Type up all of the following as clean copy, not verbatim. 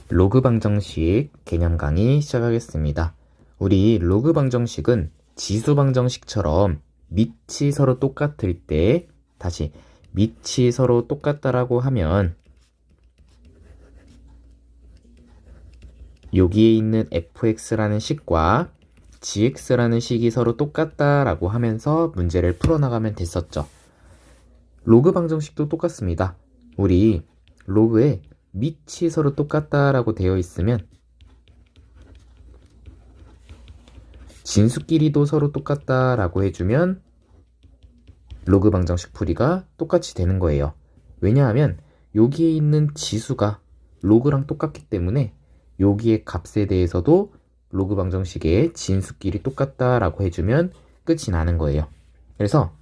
로그 방정식 개념 강의 시작하겠습니다. 우리 로그 방정식은 지수 방정식처럼 밑이 서로 똑같을 때, 다시 밑이 서로 똑같다라고 하면 여기에 있는 fx라는 식과 gx라는 식이 서로 똑같다라고 하면서 문제를 풀어나가면 됐었죠. 로그 방정식도 똑같습니다. 우리 로그에 밑이 서로 똑같다라고 되어 있으면 진수끼리도 서로 똑같다라고 해주면 로그 방정식 풀이가 똑같이 되는 거예요. 왜냐하면 여기에 있는 지수가 로그랑 똑같기 때문에 여기의 값에 대해서도 로그 방정식의 진수끼리 똑같다라고 해주면 끝이 나는 거예요. 그래서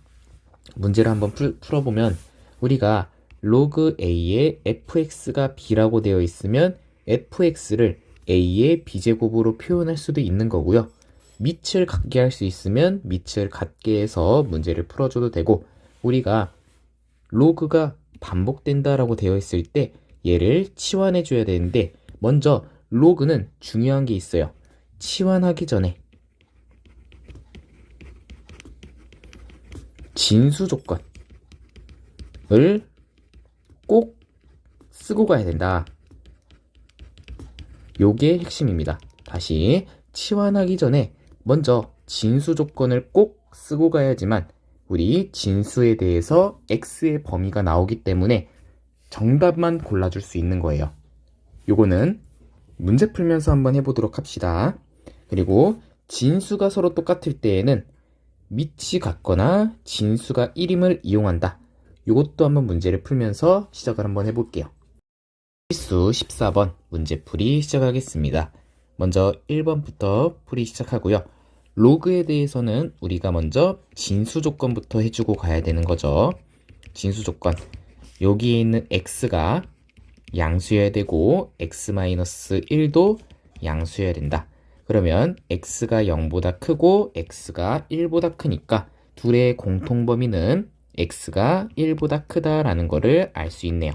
문제를 한번 풀어보면 우리가 로그 a에 fx가 b라고 되어 있으면 fx를 a의 b제곱으로 표현할 수도 있는 거고요. 밑을 같게 할 수 있으면 밑을 같게 해서 문제를 풀어줘도 되고, 우리가 로그가 반복된다라고 되어 있을 때 얘를 치환해 줘야 되는데, 먼저 로그는 중요한 게 있어요. 치환하기 전에 진수 조건을 꼭 쓰고 가야 된다. 요게 핵심입니다. 다시 치환하기 전에 먼저 진수 조건을 꼭 쓰고 가야지만 우리 진수에 대해서 x의 범위가 나오기 때문에 정답만 골라줄 수 있는 거예요. 요거는 문제 풀면서 한번 해보도록 합시다. 그리고 진수가 서로 똑같을 때에는 밑이 같거나 진수가 1임을 이용한다. 요것도 한번 문제를 풀면서 시작을 한번 해볼게요. 필수 14번 문제풀이 시작하겠습니다. 먼저 1번부터 풀이 시작하고요. 로그에 대해서는 우리가 먼저 진수 조건부터 해주고 가야 되는 거죠. 진수 조건. 여기에 있는 x가 양수여야 되고 x-1도 양수여야 된다. 그러면 x가 0보다 크고 x가 1보다 크니까 둘의 공통범위는 x가 1보다 크다라는 거를 알 수 있네요.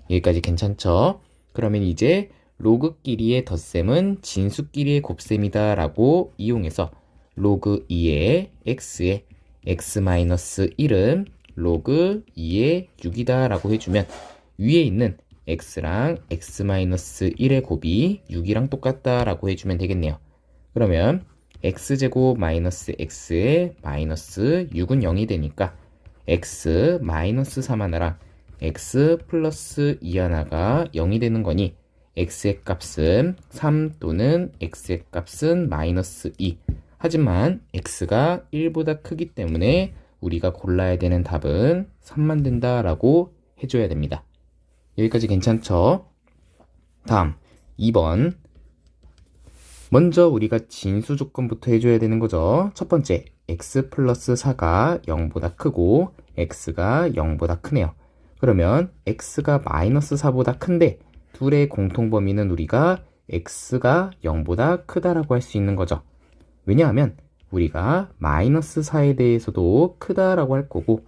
여기까지 괜찮죠? 그러면 이제 로그끼리의 덧셈은 진수끼리의 곱셈이다 라고 이용해서 로그 2의 x에 x-1은 로그 2의 6이다 라고 해주면 위에 있는 x랑 x-1의 곱이 6이랑 똑같다 라고 해주면 되겠네요. 그러면 x제곱 마이너스 x에 마이너스 6은 0이 되니까 x 마이너스 3 하나랑 x 플러스 2 하나가 0이 되는 거니 x의 값은 3 또는 x의 값은 마이너스 2. 하지만 x가 1보다 크기 때문에 우리가 골라야 되는 답은 3만 된다라고 해줘야 됩니다. 여기까지 괜찮죠? 다음 2번. 먼저 우리가 진수 조건부터 해줘야 되는 거죠. 첫 번째, x 플러스 4가 0보다 크고 x가 0보다 크네요. 그러면 x가 마이너스 4보다 큰데 둘의 공통범위는 우리가 x가 0보다 크다라고 할 수 있는 거죠. 왜냐하면 우리가 마이너스 4에 대해서도 크다라고 할 거고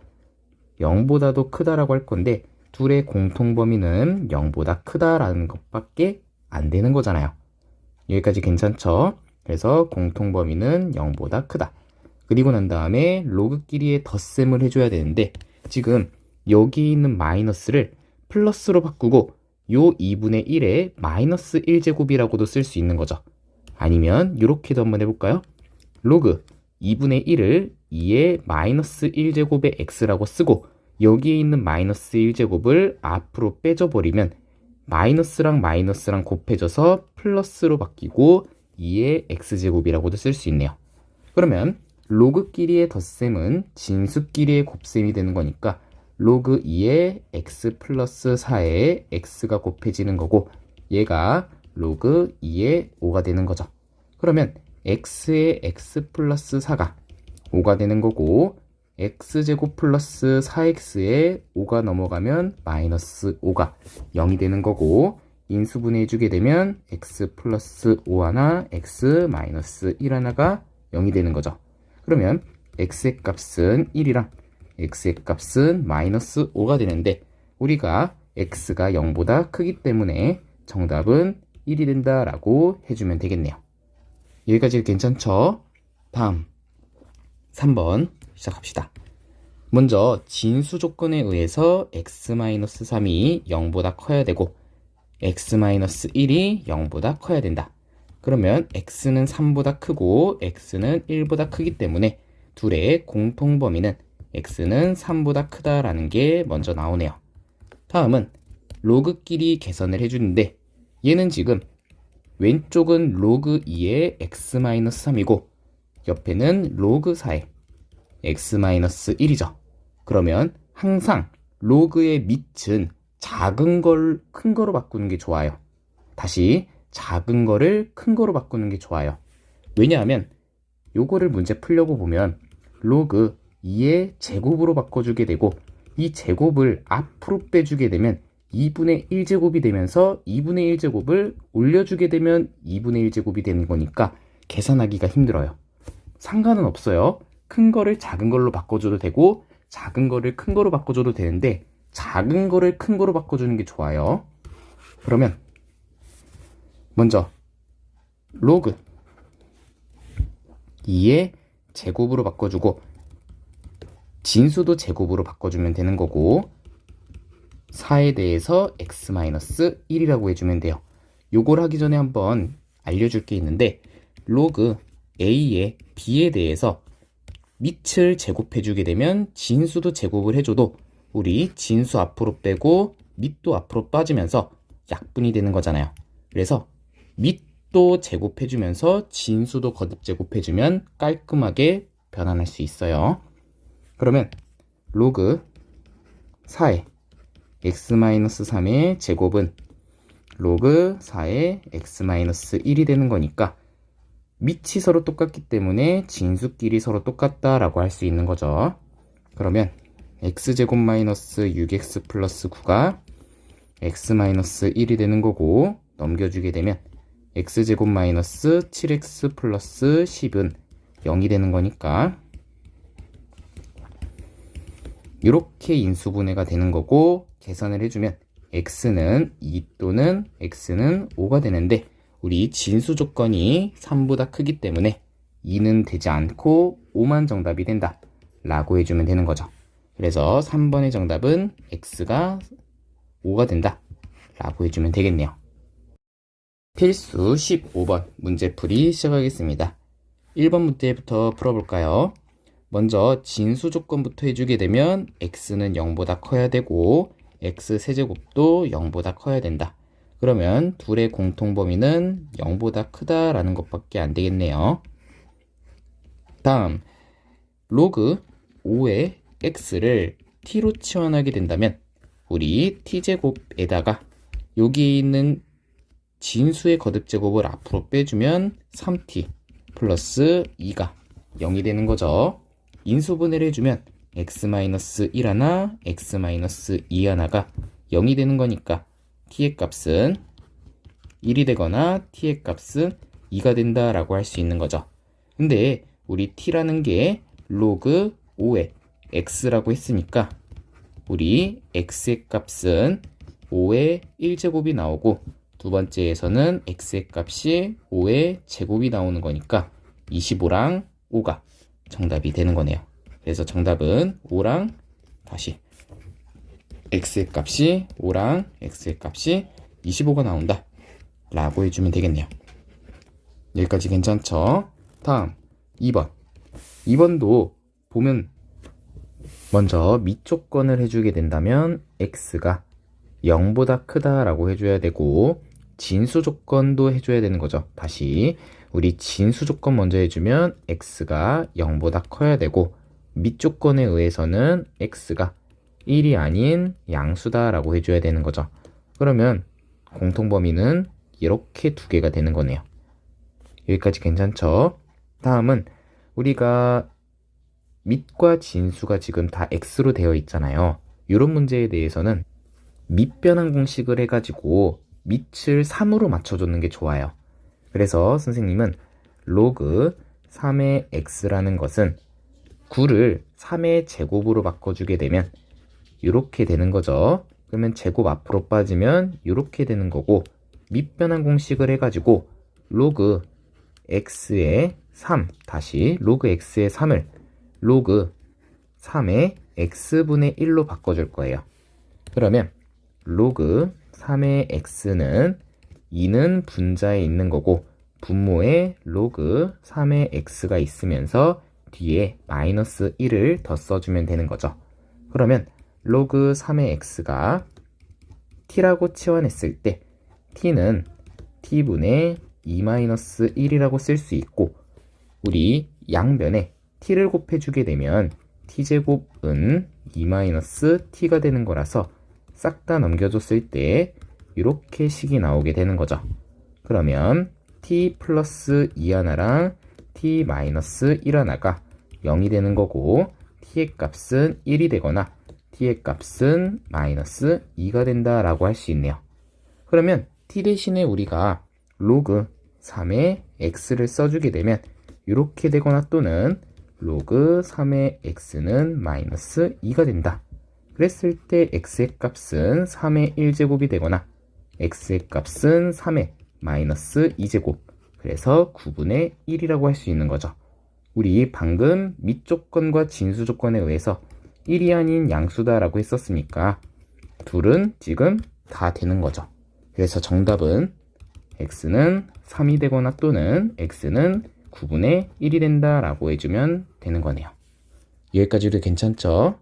0보다도 크다라고 할 건데 둘의 공통범위는 0보다 크다라는 것밖에 안 되는 거잖아요. 여기까지 괜찮죠? 그래서 공통범위는 0보다 크다. 그리고 난 다음에 로그끼리의 덧셈을 해줘야 되는데 지금 여기 있는 마이너스를 플러스로 바꾸고 요 2분의 1에 마이너스 1제곱이라고도 쓸 수 있는 거죠. 아니면 이렇게도 한번 해볼까요? 로그 2분의 1을 2의 마이너스 1제곱의 x라고 쓰고 여기에 있는 마이너스 1제곱을 앞으로 빼줘버리면 마이너스랑 마이너스랑 곱해져서 플러스로 바뀌고 2의 x제곱이라고도 쓸 수 있네요. 그러면 로그끼리의 덧셈은 진수끼리의 곱셈이 되는 거니까 로그 2의 x 플러스 4에 x가 곱해지는 거고 얘가 로그 2의 5가 되는 거죠. 그러면 x의 x 플러스 4가 5가 되는 거고 x제곱 플러스 4x에 5가 넘어가면 마이너스 5가 0이 되는 거고 인수분해 해주게 되면 x 플러스 5 하나 x 마이너스 1 하나가 0이 되는 거죠. 그러면 x의 값은 1이랑 x의 값은 마이너스 5가 되는데 우리가 x가 0보다 크기 때문에 정답은 1이 된다라고 해주면 되겠네요. 여기까지 괜찮죠? 다음 3번 시작합시다. 먼저 진수 조건에 의해서 x-3이 0보다 커야 되고 x-1이 0보다 커야 된다. 그러면 x는 3보다 크고 x는 1보다 크기 때문에 둘의 공통 범위는 x는 3보다 크다라는 게 먼저 나오네요. 다음은 로그끼리 계산을 해주는데 얘는 지금 왼쪽은 로그 2의 x-3이고 옆에는 로그 4의 x-1이죠. 그러면 항상 로그의 밑은 작은 걸 큰 거로 바꾸는 게 좋아요. 다시 작은 거를 큰 거로 바꾸는 게 좋아요. 왜냐하면 요거를 문제 풀려고 보면 로그 2의 제곱으로 바꿔주게 되고 이 제곱을 앞으로 빼주게 되면 2분의 1제곱이 되면서 2분의 1제곱을 올려주게 되면 2분의 1제곱이 되는 거니까 계산하기가 힘들어요. 상관은 없어요. 큰 거를 작은 걸로 바꿔줘도 되고 작은 거를 큰 거로 바꿔줘도 되는데 작은 거를 큰 거로 바꿔주는 게 좋아요. 그러면 먼저 로그 2의 제곱으로 바꿔주고 진수도 제곱으로 바꿔주면 되는 거고 4에 대해서 x-1이라고 해주면 돼요. 요걸 하기 전에 한번 알려줄 게 있는데 로그 a의 b에 대해서 밑을 제곱해주게 되면 진수도 제곱을 해줘도 우리 진수 앞으로 빼고 밑도 앞으로 빠지면서 약분이 되는 거잖아요. 그래서 밑도 제곱해주면서 진수도 거듭 제곱해주면 깔끔하게 변환할 수 있어요. 그러면 로그 4의 x-3의 제곱은 로그 4의 x-1이 되는 거니까 밑이 서로 똑같기 때문에 진수끼리 서로 똑같다라고 할 수 있는 거죠. 그러면 x제곱 마이너스 6x 플러스 9가 x-1이 되는 거고 넘겨주게 되면 x제곱 마이너스 7x 플러스 10은 0이 되는 거니까 이렇게 인수분해가 되는 거고 계산을 해주면 x는 2 또는 x는 5가 되는데 우리 진수 조건이 3보다 크기 때문에 2는 되지 않고 5만 정답이 된다 라고 해주면 되는 거죠. 그래서 3번의 정답은 x가 5가 된다 라고 해주면 되겠네요. 필수 15번 문제풀이 시작하겠습니다. 1번 문제부터 풀어볼까요? 먼저 진수 조건부터 해주게 되면 x는 0보다 커야 되고 x 세제곱도 0보다 커야 된다. 그러면 둘의 공통 범위는 0보다 크다라는 것밖에 안 되겠네요. 다음 로그 5의 x를 t로 치환하게 된다면 우리 t제곱에다가 여기 있는 진수의 거듭제곱을 앞으로 빼주면 3t 플러스 2가 0이 되는 거죠. 인수분해를 해주면 x-1 하나, x-2 하나가 0이 되는 거니까 t의 값은 1이 되거나 t의 값은 2가 된다라고 할 수 있는 거죠. 근데 우리 t라는 게 로그 5의 x라고 했으니까 우리 x의 값은 5의 1제곱이 나오고 두 번째에서는 x의 값이 5의 제곱이 나오는 거니까 25랑 5가 정답이 되는 거네요. 그래서 정답은 5랑 다시 x의 값이 5랑 x의 값이 25가 나온다 라고 해주면 되겠네요. 여기까지 괜찮죠? 다음 2번 2번도 보면 먼저 밑 조건을 해주게 된다면 x가 0보다 크다라고 해줘야 되고 진수 조건도 해줘야 되는 거죠. 다시 우리 진수 조건 먼저 해주면 x가 0보다 커야 되고 밑 조건에 의해서는 x가 1이 아닌 양수다라고 해줘야 되는 거죠. 그러면 공통범위는 이렇게 두 개가 되는 거네요. 여기까지 괜찮죠? 다음은 우리가 밑과 진수가 지금 다 x로 되어 있잖아요. 이런 문제에 대해서는 밑변환 공식을 해가지고 밑을 3으로 맞춰주는 게 좋아요. 그래서 선생님은 로그 3의 x라는 것은 9를 3의 제곱으로 바꿔주게 되면 이렇게 되는 거죠. 그러면 제곱 앞으로 빠지면 이렇게 되는 거고 밑변환 공식을 해가지고 로그 x의 3 다시 로그 x의 3을 로그 3의 x분의 1로 바꿔줄 거예요. 그러면 로그 3의 x는 2는 분자에 있는 거고 분모에 로그 3의 x가 있으면서 뒤에 마이너스 1을 더 써주면 되는 거죠. 그러면 로그 3의 x가 t라고 치환했을 때 t는 t분의 2-1이라고 쓸 수 있고 우리 양변에 t를 곱해주게 되면 t제곱은 2-t가 되는 거라서 싹 다 넘겨줬을 때 이렇게 식이 나오게 되는 거죠. 그러면 t 플러스 2랑 t 마이너스 1가 0이 되는 거고 t의 값은 1이 되거나 t의 값은 마이너스 2가 된다라고 할 수 있네요. 그러면 t 대신에 우리가 로그 3의 x를 써주게 되면 이렇게 되거나 또는 로그 3의 x는 마이너스 2가 된다. 그랬을 때 x의 값은 3의 1제곱이 되거나 x의 값은 3의 마이너스 2제곱 그래서 9분의 1이라고 할 수 있는 거죠. 우리 방금 밑조건과 진수조건에 의해서 1이 아닌 양수다라고 했었으니까 둘은 지금 다 되는 거죠. 그래서 정답은 x는 3이 되거나 또는 x는 9분의 1이 된다라고 해주면 되는 거네요. 여기까지도 괜찮죠?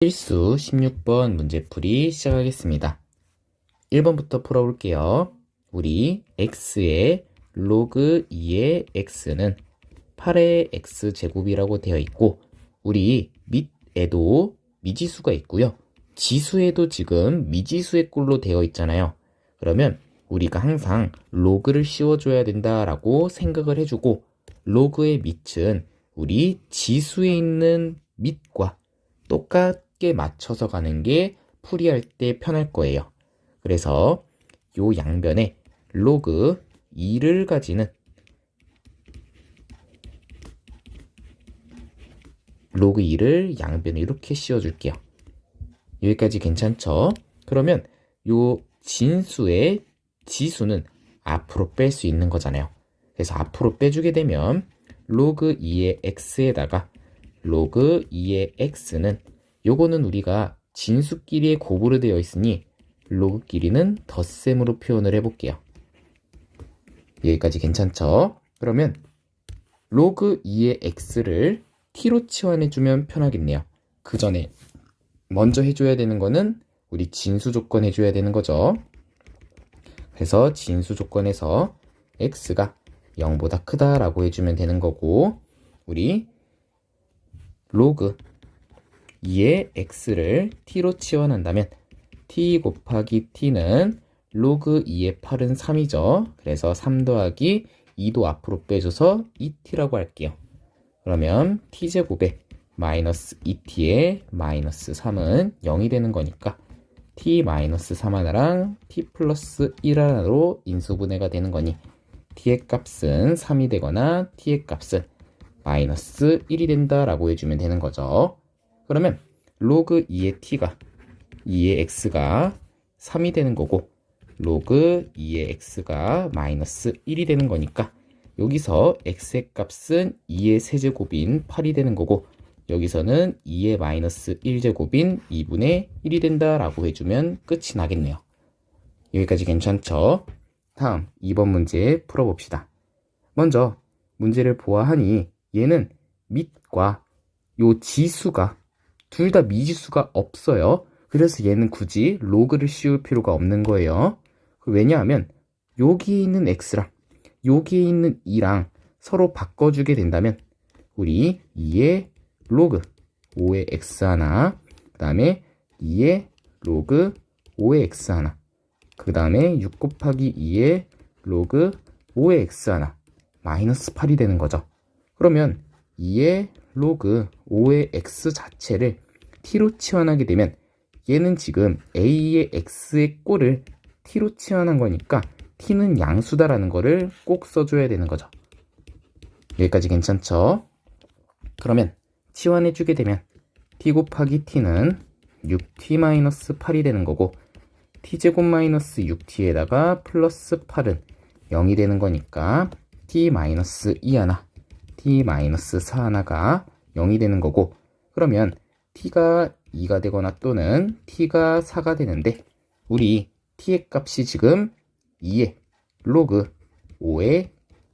필수 16번 문제풀이 시작하겠습니다. 1번부터 풀어볼게요. 우리 x의 로그 2의 x는 8의 x제곱이라고 되어 있고 우리 밑에도 미지수가 있고요. 지수에도 지금 미지수의 꼴로 되어 있잖아요. 그러면 우리가 항상 로그를 씌워줘야 된다라고 생각을 해주고 로그의 밑은 우리 지수에 있는 밑과 똑같게 맞춰서 가는 게 풀이할 때 편할 거예요. 그래서 요 양변에 로그 2를 가지는 로그 2를 양변에 이렇게 씌워줄게요. 여기까지 괜찮죠? 그러면 요 진수의 지수는 앞으로 뺄 수 있는 거잖아요. 그래서 앞으로 빼주게 되면 로그 2의 x에다가 로그 2의 x는 요거는 우리가 진수끼리의 곱으로 되어 있으니 로그끼리는 덧셈으로 표현을 해볼게요. 여기까지 괜찮죠? 그러면 로그 2의 x를 t로 치환해주면 편하겠네요. 그 전에 먼저 해줘야 되는 거는 우리 진수 조건 해줘야 되는 거죠. 그래서 진수 조건에서 x가 0보다 크다라고 해주면 되는 거고 우리 로그 2의 x를 t로 치환한다면 t 곱하기 t는 로그 2의 8은 3이죠. 그래서 3 더하기 2도 앞으로 빼줘서 2t라고 할게요. 그러면 t제곱에 마이너스 2t의 마이너스 3은 0이 되는 거니까 t 마이너스 3 하나랑 t 플러스 1 하나로 인수분해가 되는 거니 t의 값은 3이 되거나 t의 값은 마이너스 1이 된다라고 해주면 되는 거죠. 그러면 로그 2의 t가 2의 x가 3이 되는 거고 로그 2의 x가 마이너스 1이 되는 거니까 여기서 x의 값은 2의 세제곱인 8이 되는 거고 여기서는 2의 마이너스 1제곱인 2분의 1이 된다라고 해주면 끝이 나겠네요. 여기까지 괜찮죠? 다음 2번 문제 풀어봅시다. 먼저 문제를 보아하니 얘는 밑과 요 지수가 둘 다 미지수가 없어요. 그래서 얘는 굳이 로그를 씌울 필요가 없는 거예요. 왜냐하면 여기에 있는 x랑 여기에 있는 2랑 서로 바꿔주게 된다면 우리 2의 로그 5의 x 하나 그 다음에 2의 로그 5의 x 하나 그 다음에 6 곱하기 2의 로그 5의 x 하나 마이너스 8이 되는 거죠. 그러면 2의 로그 5의 x 자체를 t로 치환하게 되면 얘는 지금 a의 x의 꼴을 t로 치환한 거니까 t는 양수다라는 거를 꼭 써줘야 되는 거죠. 여기까지 괜찮죠? 그러면 치환해주게 되면 t 곱하기 t는 6t-8이 되는 거고 t제곱 마이너스 6t에다가 플러스 8은 0이 되는 거니까 t 마이너스 2 하나, t 마이너스 4 하나가 0이 되는 거고, 그러면 t가 2가 되거나 또는 t가 4가 되는데 우리 t의 값이 지금 2의 로그 5의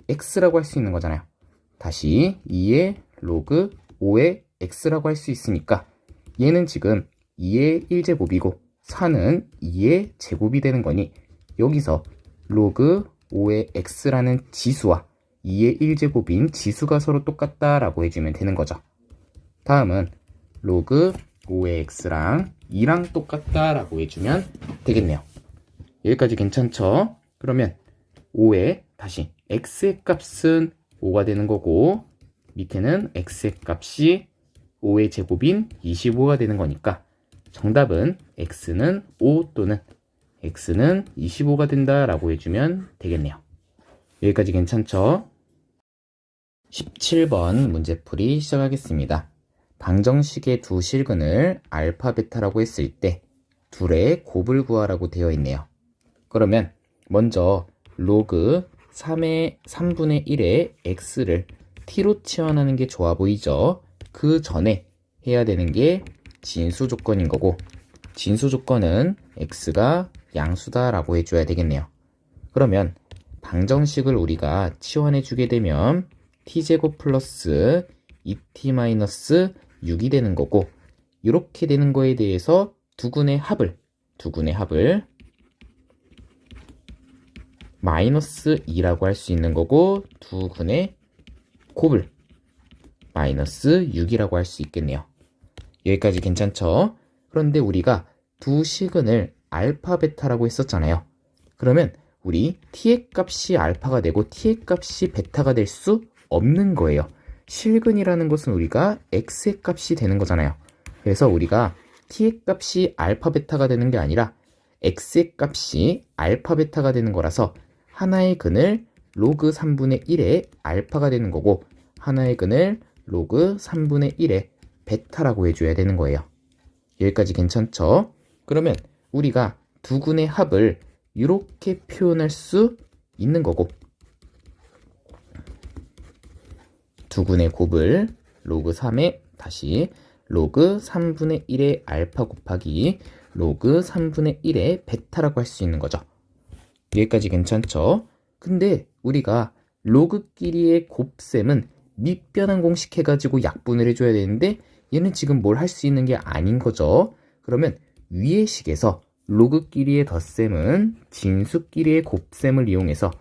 x라고 할 수 있는 거잖아요. 다시 2의 로그 5의 x라고 할 수 있으니까 얘는 지금 2의 1제곱이고 4는 2의 제곱이 되는 거니 여기서 로그 5의 x라는 지수와 2의 1제곱인 지수가 서로 똑같다라고 해주면 되는 거죠. 다음은 로그 5의 x랑 2랑 똑같다라고 해주면 되겠네요. 여기까지 괜찮죠? 그러면 5의 다시 x의 값은 5가 되는 거고 밑에는 x의 값이 5의 제곱인 25가 되는 거니까 정답은 x는 5 또는 x는 25가 된다라고 해주면 되겠네요. 여기까지 괜찮죠? 17번 문제풀이 시작하겠습니다. 방정식의 두 실근을 알파, 베타라고 했을 때 둘의 곱을 구하라고 되어 있네요. 그러면 먼저 로그 3분의 1의 x를 t로 치환하는 게 좋아 보이죠? 그 전에 해야 되는 게 진수 조건인 거고 진수 조건은 x가 양수다라고 해줘야 되겠네요. 그러면 방정식을 우리가 치환해 주게 되면 t제곱 플러스 2t 마이너스 6이 되는 거고 이렇게 되는 거에 대해서 두근의 합을 마이너스 2라고 할 수 있는 거고 두근의 곱을 마이너스 6이라고 할 수 있겠네요. 여기까지 괜찮죠? 그런데 우리가 두 식은을 알파, 베타라고 했었잖아요. 그러면 우리 t의 값이 알파가 되고 t의 값이 베타가 될 수 없는 거예요. 실근이라는 것은 우리가 x의 값이 되는 거잖아요. 그래서 우리가 t의 값이 알파, 베타가 되는 게 아니라 x의 값이 알파, 베타가 되는 거라서 하나의 근을 로그 3분의 1의 알파가 되는 거고 하나의 근을 로그 3분의 1의 베타라고 해줘야 되는 거예요. 여기까지 괜찮죠? 그러면 우리가 두 근의 합을 이렇게 표현할 수 있는 거고 두 근의 곱을 로그 3의 다시 로그 3분의 1의 알파 곱하기 로그 3분의 1의 베타라고 할 수 있는 거죠. 여기까지 괜찮죠? 근데 우리가 로그끼리의 곱셈은 밑변환 공식 해가지고 약분을 해줘야 되는데 얘는 지금 뭘 할 수 있는 게 아닌 거죠. 그러면 위의 식에서 로그끼리의 덧셈은 진수끼리의 곱셈을 이용해서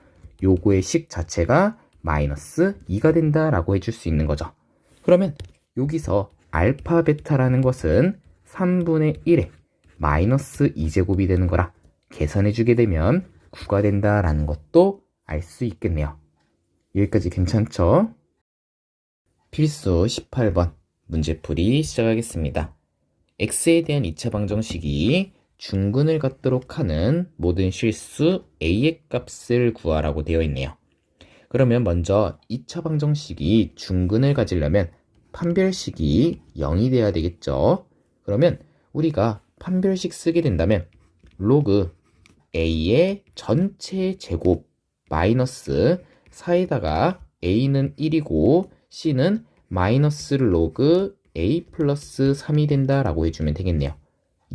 요거의 식 자체가 마이너스 2가 된다라고 해줄 수 있는 거죠. 그러면 여기서 알파, 베타라는 것은 3분의 1에 마이너스 2제곱이 되는 거라 계산해주게 되면 9가 된다라는 것도 알 수 있겠네요. 여기까지 괜찮죠? 필수 18번 문제풀이 시작하겠습니다. x에 대한 2차 방정식이 중근을 갖도록 하는 모든 실수 a의 값을 구하라고 되어 있네요. 그러면 먼저 2차 방정식이 중근을 가지려면 판별식이 0이 돼야 되겠죠. 그러면 우리가 판별식 쓰게 된다면 로그 a의 전체 제곱 마이너스 4에다가 a는 1이고 c는 마이너스 로그 a 플러스 3이 된다라고 해주면 되겠네요.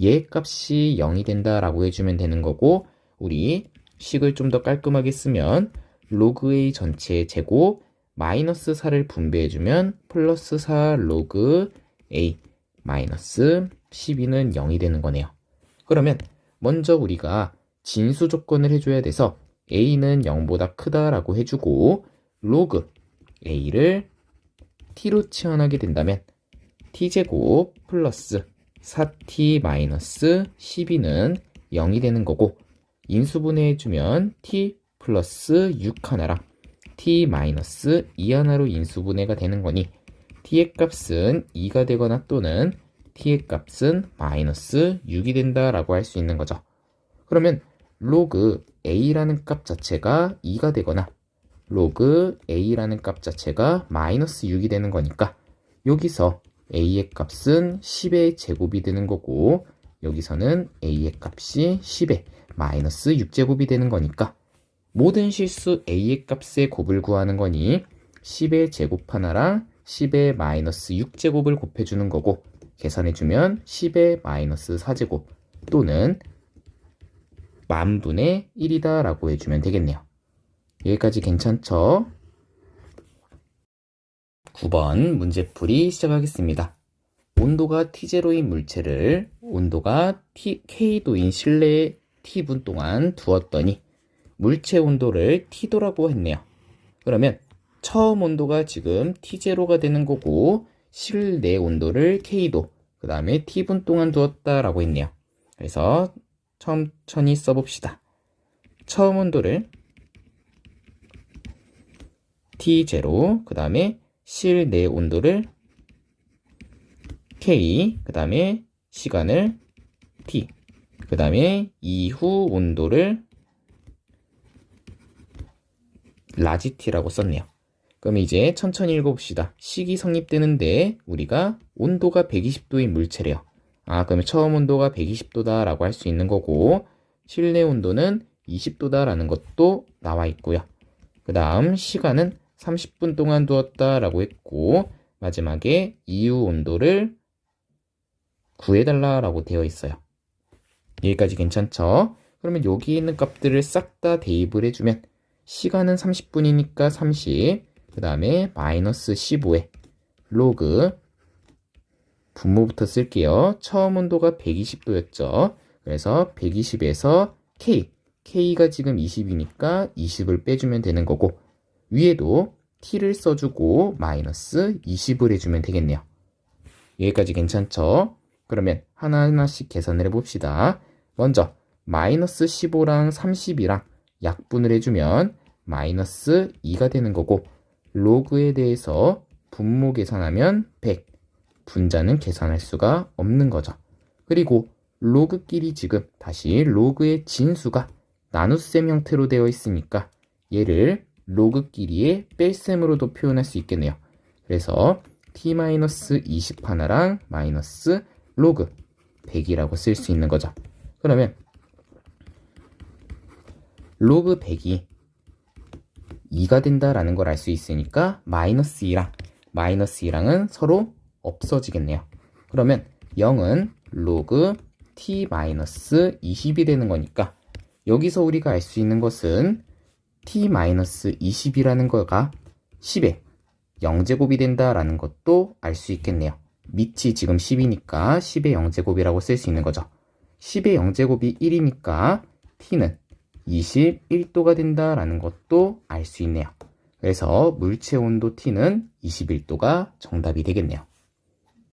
얘 값이 0이 된다라고 해주면 되는 거고 우리 식을 좀 더 깔끔하게 쓰면 로그 a 전체 제곱 마이너스 4를 분배해주면 플러스 4 로그 a 마이너스 12는 0이 되는 거네요. 그러면 먼저 우리가 진수 조건을 해줘야 돼서 a는 0보다 크다라고 해주고 로그 a를 t로 치환하게 된다면 t제곱 플러스 4t 마이너스 12는 0이 되는 거고 인수분해해주면 t 플러스 6 하나랑 t 마이너스 2 하나로 인수분해가 되는 거니 t의 값은 2가 되거나 또는 t의 값은 마이너스 6이 된다라고 할 수 있는 거죠. 그러면 로그 a라는 값 자체가 2가 되거나 로그 a라는 값 자체가 마이너스 6이 되는 거니까 여기서 a의 값은 10의 제곱이 되는 거고 여기서는 a의 값이 10의 마이너스 6제곱이 되는 거니까 모든 실수 a의 값의 곱을 구하는 거니 10의 제곱 하나랑 10의 마이너스 6제곱을 곱해주는 거고 계산해주면 10의 마이너스 4제곱 또는 만분의 1이다 라고 해주면 되겠네요. 여기까지 괜찮죠? 9번 문제풀이 시작하겠습니다. 온도가 T0인 물체를 온도가 K도인 실내에 T분 동안 두었더니 물체 온도를 T도라고 했네요. 그러면 처음 온도가 지금 T0가 되는 거고 실내 온도를 K도, 그 다음에 T분 동안 두었다라고 했네요. 그래서 천천히 써봅시다. 처음 온도를 T0, 그 다음에 실내 온도를 K, 그 다음에 시간을 T, 그 다음에 이후 온도를 라지 T라고 썼네요. 그럼 이제 천천히 읽어봅시다. 식이 성립되는데 우리가 온도가 120도인 물체래요. 그러면 처음 온도가 120도다 라고 할 수 있는 거고 실내 온도는 20도다 라는 것도 나와 있고요. 그 다음 시간은 30분 동안 두었다 라고 했고 마지막에 이후 온도를 구해달라 라고 되어 있어요. 여기까지 괜찮죠? 그러면 여기 있는 값들을 싹 다 대입을 해주면 시간은 30분이니까 30, 그 다음에 마이너스 15에 로그 분모부터 쓸게요. 처음 온도가 120도였죠. 그래서 120에서 K가 지금 20이니까 20을 빼주면 되는 거고 위에도 T를 써주고 마이너스 20을 해주면 되겠네요. 여기까지 괜찮죠? 그러면 하나하나씩 계산을 해봅시다. 먼저 마이너스 15랑 30이랑 약분을 해주면 마이너스 2가 되는 거고 로그에 대해서 분모 계산하면 100, 분자는 계산할 수가 없는 거죠. 그리고 로그끼리 지금 다시 로그의 진수가 나눗셈 형태로 되어 있으니까 얘를 로그끼리의 뺄셈으로도 표현할 수 있겠네요. 그래서 t-20 하나랑 마이너스 로그 100이라고 쓸 수 있는 거죠. 그러면 로그 100이 2가 된다라는 걸 알 수 있으니까 마이너스 2랑은 서로 없어지겠네요. 그러면 0은 로그 t-20이 되는 거니까 여기서 우리가 알 수 있는 것은 t-20이라는 거가 10의 0제곱이 된다라는 것도 알 수 있겠네요. 밑이 지금 10이니까 10의 0제곱이라고 쓸 수 있는 거죠. 10의 0제곱이 1이니까 t는 21도가 된다라는 것도 알 수 있네요. 그래서 물체 온도 T는 21도가 정답이 되겠네요.